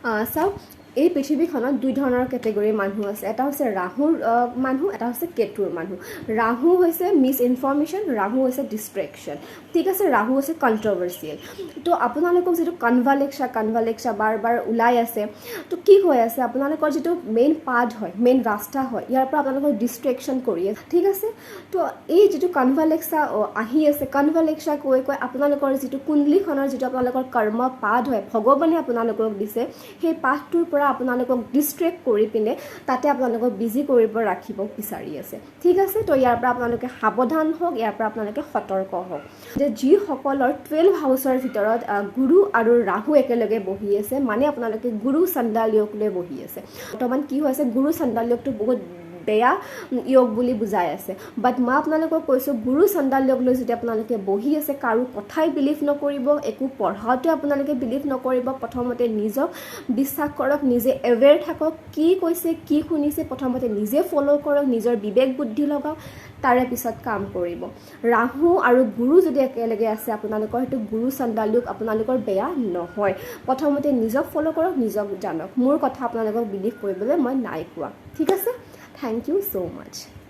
চাওক এই পৃথিৱীখনত দুই ধৰণৰ কেটেগৰীৰ মানুহ আছে এটা হৈছে ৰাহুৰ মানুহ এটা হৈছে কেতুৰ মানুহ ৰাহু হৈছে মিছ ইনফৰমেশ্যন ৰাহু হৈছে ডিষ্ট্ৰেকশ্যন ঠিক আছে ৰাহু হৈছে কণ্ট্ৰভাৰ্চিয়েল তো আপোনালোকক যিটো কনভালেক্সা বাৰ বাৰ ওলাই আছে তো কি হৈ আছে আপোনালোকৰ যিটো মেইন পাথ হয় মেইন ৰাস্তা হয় ইয়াৰ পৰা আপোনালোকক ডিষ্ট্ৰেকশ্যন কৰি আছে ঠিক আছে তো এই যিটো কনভালেক্সা আহি আছে কনভালেক্সা কৈ আপোনালোকৰ যিটো কুণ্ডলীখনৰ যিটো আপোনালোকৰ কৰ্ম পাথ হয় ভগৱানে আপোনালোকক দিছে সেই পাথটোৰ পৰা আপোনালোকক ডিষ্ট্ৰেক্ট কৰি পিনে তাতে আপোনালোকক বিজি কৰিব ৰাখিব বিচাৰি আছে ঠিক আছে তো ইয়াৰ পৰা আপোনালোকে সাৱধান হওক ইয়াৰ পৰা আপোনালোকে সতৰ্ক হওক যে যিসকলৰ 12 হাউচৰ ভিতৰত গুৰু আৰু ৰাহু একেলগে বহি আছে মানে আপোনালোকে গুৰু চণ্ডালয়োগ লৈ বহি আছে বৰ্তমান কি হৈছে গুৰু চণ্ডালয়োগটো বহুত বেয়া য়োগ বুলি বুজাই আছে বাট মই আপোনালোকক কৈছোঁ গুৰু চণ্ডালয়োগ লৈ যদি আপোনালোকে বহি আছে কাৰো কথাই বিলিভ নকৰিব একো পঢ়াওঁতে আপোনালোকে বিলিভ নকৰিব প্ৰথমতে নিজক বিশ্বাস কৰক নিজে এৱেৰ থাকক কি কৈছে কি শুনিছে প্ৰথমতে নিজে ফ'ল' কৰক নিজৰ বিবেক বুদ্ধি লগাওক তাৰে পিছত কাম কৰিব ৰাহু আৰু গুৰু যদি একেলগে আছে আপোনালোকৰ সেইটো গুৰু চণ্ডালয়োগ আপোনালোকৰ বেয়া নহয় প্ৰথমতে নিজক ফ'ল' কৰক নিজক জানক মোৰ কথা আপোনালোকক বিলিভ কৰিবলৈ মই নাই কোৱা ঠিক আছে Thank you so much.